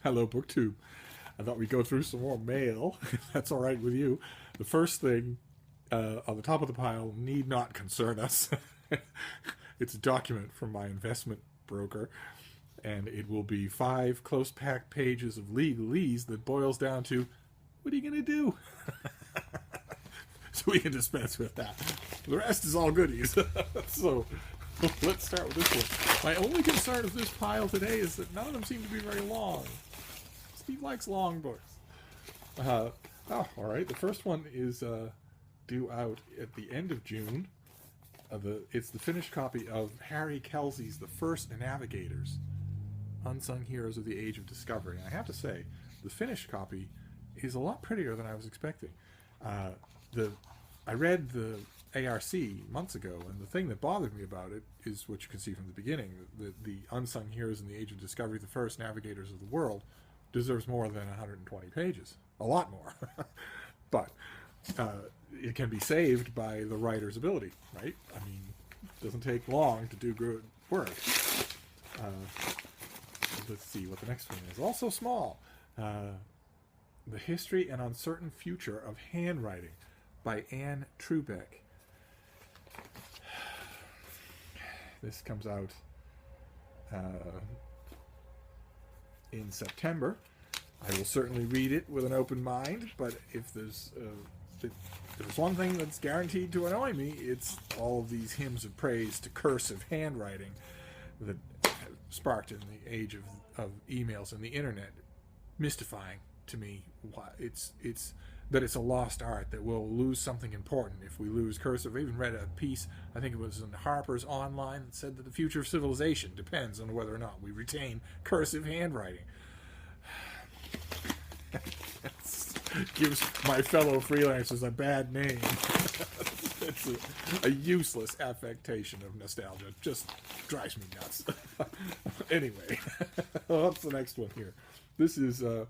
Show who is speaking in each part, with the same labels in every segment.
Speaker 1: Hello, BookTube. I thought we'd go through some more mail, if that's all right with you. The first thing on the top of the pile need not concern us. It's a document from my investment broker, and it will be 5 close-packed pages of legalese that boils down to, what are you going to do? So we can dispense with that. The rest is all goodies. So let's start with this one. My only concern with this pile today is that none of them seem to be very long. Steve likes long books. All right. The first one is due out at the end of June. It's the finished copy of Harry Kelsey's The First Navigators, Unsung Heroes of the Age of Discovery. And I have to say, the finished copy is a lot prettier than I was expecting. I read the ARC months ago, and the thing that bothered me about it is what you can see from the beginning. The Unsung Heroes in the Age of Discovery, The First Navigators of the World, deserves more than 120 pages. A lot more. But it can be saved by the writer's ability, right? I mean, it doesn't take long to do good work. Let's see what the next one is. Also small. The History and Uncertain Future of Handwriting by Anne Trubeck. This comes out in September. I will certainly read it with an open mind, but if there's one thing that's guaranteed to annoy me, it's all of these hymns of praise to cursive handwriting that sparked in the age of emails and the internet. Mystifying to me why it's a lost art, that we'll lose something important if we lose cursive. I even read a piece, I think it was in Harper's Online, that said that the future of civilization depends on whether or not we retain cursive handwriting. Gives my fellow freelancers a bad name. It's a useless affectation of nostalgia. Just drives me nuts. Anyway, what's the next one here? This is oh,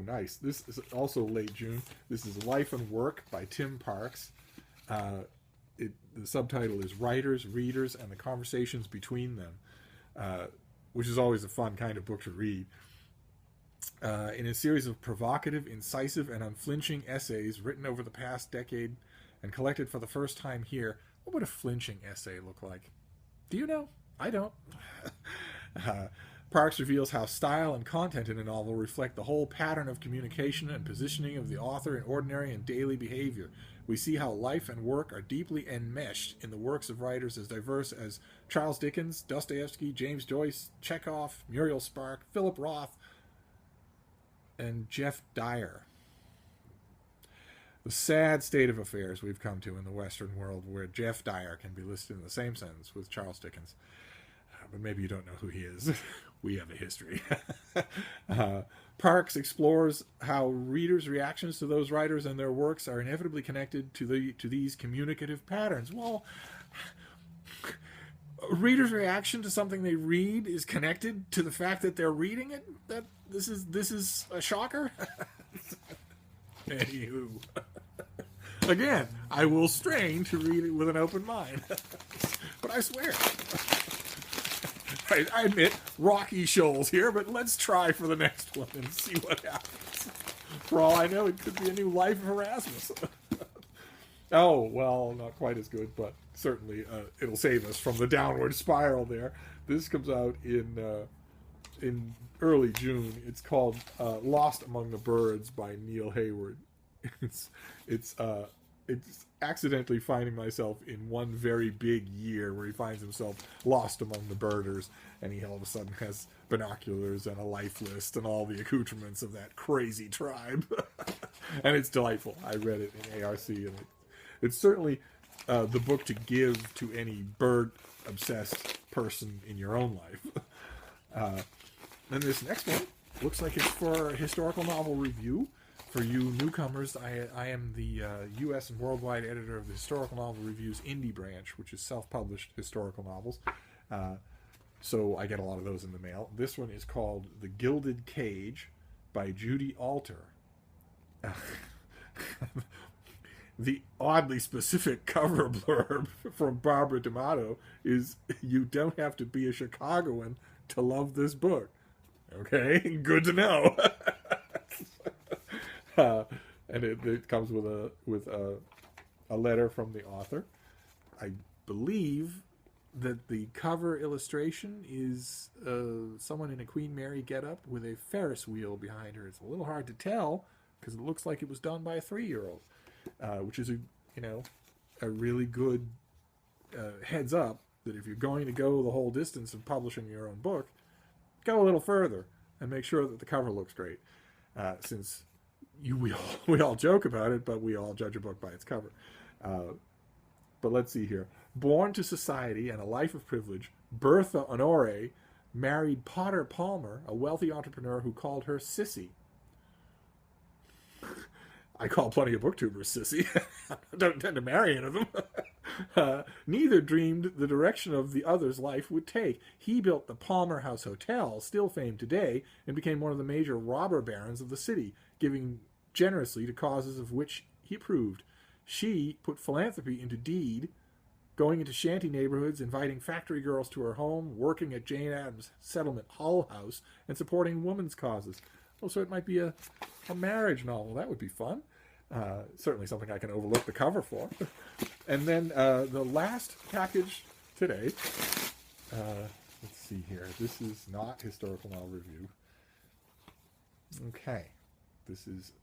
Speaker 1: nice. This is also late June. This is Life and Work by Tim Parks. The subtitle is Writers, Readers, and the Conversations Between Them, which is always a fun kind of book to read. In a series of provocative, incisive, and unflinching essays written over the past decade and collected for the first time here, what would a flinching essay look like? Do you know? I don't. Parks reveals how style and content in a novel reflect the whole pattern of communication and positioning of the author in ordinary and daily behavior. We see how life and work are deeply enmeshed in the works of writers as diverse as Charles Dickens, Dostoevsky, James Joyce, Chekhov, Muriel Spark, Philip Roth, and Jeff Dyer. The sad state of affairs we've come to in the Western world, where Jeff Dyer can be listed in the same sentence with Charles Dickens. But maybe you don't know who he is. We have a history. Parks explores how readers' reactions to those writers and their works are inevitably connected to these communicative patterns. Well, a reader's reaction to something they read is connected to the fact that they're reading it? This is a shocker? Anywho. Again, I will strain to read it with an open mind. But I swear. Right, I admit, rocky shoals here, but let's try for the next one and see what happens. For all I know, it could be a new Life of Erasmus. Oh, well, not quite as good, but certainly it'll save us from the downward spiral there. This comes out in early June. It's called Lost Among the Birds by Neil Hayward. It's accidentally finding myself in one very big year where he finds himself lost among the birders, and he all of a sudden has binoculars and a life list and all the accoutrements of that crazy tribe. And it's delightful. I read it in ARC, and it's certainly the book to give to any bird-obsessed person in your own life. Then this next one looks like it's for a historical novel review. For you newcomers, I am the U.S. and worldwide editor of the Historical Novel Review's indie branch, which is self-published historical novels. So I get a lot of those in the mail. This one is called The Gilded Cage by Judy Alter. The oddly specific cover blurb from Barbara D'Amato is, "You don't have to be a Chicagoan to love this book." Okay, good to know. And it comes with a letter from the author. I believe that the cover illustration is someone in a Queen Mary getup with a Ferris wheel behind her. It's a little hard to tell because it looks like it was done by a 3-year-old, which is a really good heads up that if you're going to go the whole distance of publishing your own book, go a little further and make sure that the cover looks great. Since we all joke about it, but we all judge a book by its cover. But let's see here. Born to society and a life of privilege, Bertha Honore married Potter Palmer, a wealthy entrepreneur who called her Sissy. I call plenty of booktubers Sissy. I don't intend to marry any of them. Neither dreamed the direction of the other's life would take. He built the Palmer House Hotel, still famed today, and became one of the major robber barons of the city, giving generously to causes of which he approved. She put philanthropy into deed, going into shanty neighborhoods, inviting factory girls to her home, working at Jane Addams' settlement Hull House, and supporting women's causes. Oh, so it might be a marriage novel. That would be fun. Certainly something I can overlook the cover for. And then the last package today. Let's see here. This is not historical novel review. Okay. This is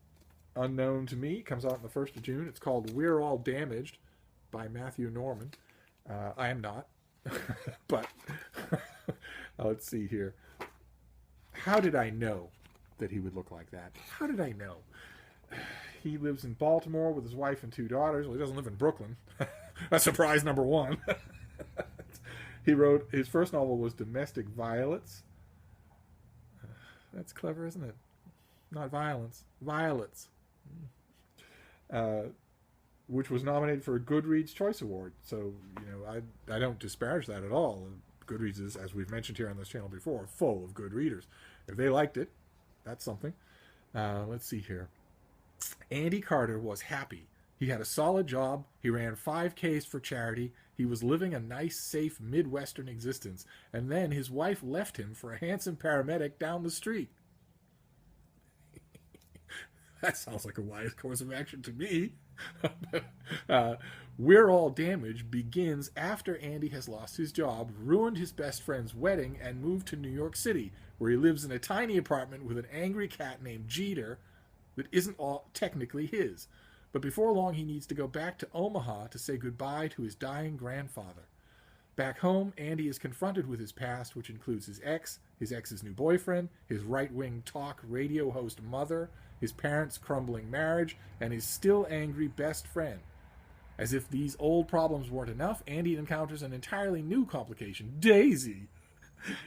Speaker 1: unknown to me. It comes out on the 1st of June. It's called We're All Damaged by Matthew Norman. I am not. But let's see here. How did I know that he would look like that? How did I know? He lives in Baltimore with his wife and 2 daughters. Well, he doesn't live in Brooklyn. That's surprise number 1. He wrote, his first novel was Domestic Violets. That's clever, isn't it? Not violence. Violets. Which was nominated for a Goodreads Choice Award. So, I don't disparage that at all. Goodreads is, as we've mentioned here on this channel before, full of good readers. If they liked it, that's something. Let's see here. Andy Carter was happy. He had a solid job. He ran 5Ks for charity. He was living a nice, safe Midwestern existence. And then his wife left him for a handsome paramedic down the street. That sounds like a wise course of action to me. We're All Damaged begins after Andy has lost his job, ruined his best friend's wedding, and moved to New York City, where he lives in a tiny apartment with an angry cat named Jeter that isn't all technically his. But before long, he needs to go back to Omaha to say goodbye to his dying grandfather. Back home, Andy is confronted with his past, which includes his ex's new boyfriend, his right-wing talk radio host mother, his parents' crumbling marriage, and his still angry best friend. As if these old problems weren't enough, Andy encounters an entirely new complication, Daisy.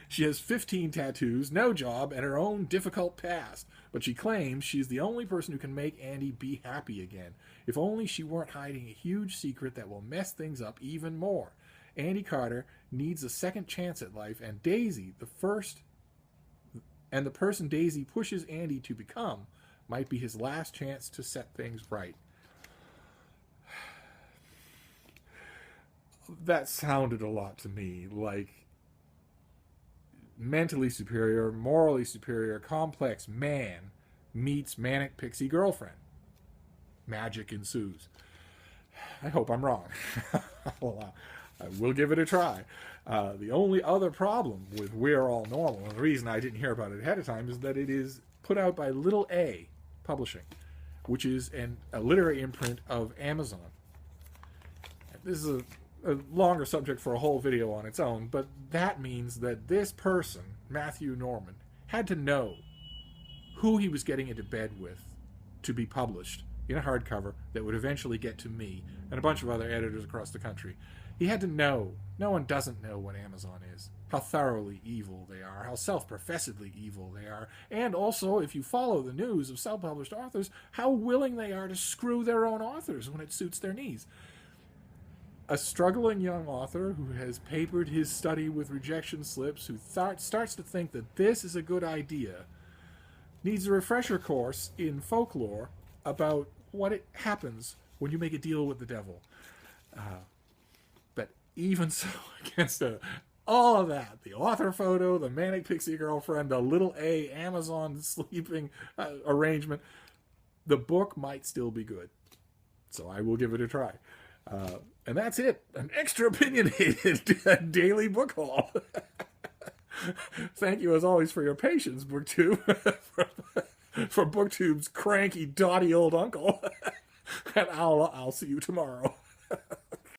Speaker 1: She has 15 tattoos, no job, and her own difficult past, but she claims she's the only person who can make Andy be happy again. If only she weren't hiding a huge secret that will mess things up even more. Andy Carter needs a second chance at life, and Daisy, the person Daisy pushes Andy to become, might be his last chance to set things right. That sounded a lot to me like mentally superior, morally superior, complex man meets manic pixie girlfriend. Magic ensues. I hope I'm wrong. Well, I will give it a try. The only other problem with We're All Normal, and the reason I didn't hear about it ahead of time, is that it is put out by Little A Publishing, which is a literary imprint of Amazon. This is a longer subject for a whole video on its own, but that means that this person, Matthew Norman, had to know who he was getting into bed with to be published in a hardcover that would eventually get to me and a bunch of other editors across the country. He had to know. No one doesn't know what Amazon is, how thoroughly evil they are, how self-professedly evil they are, and also, if you follow the news of self-published authors, how willing they are to screw their own authors when it suits their needs. A struggling young author who has papered his study with rejection slips, who starts to think that this is a good idea, needs a refresher course in folklore about what it happens when you make a deal with the devil. But even so, against a all of that, the author photo, the Manic Pixie Girlfriend, the little A Amazon sleeping arrangement, the book might still be good. So I will give it a try. And that's it. An extra opinionated daily book haul. Thank you, as always, for your patience, BookTube. for BookTube's cranky, dotty old uncle. And I'll see you tomorrow.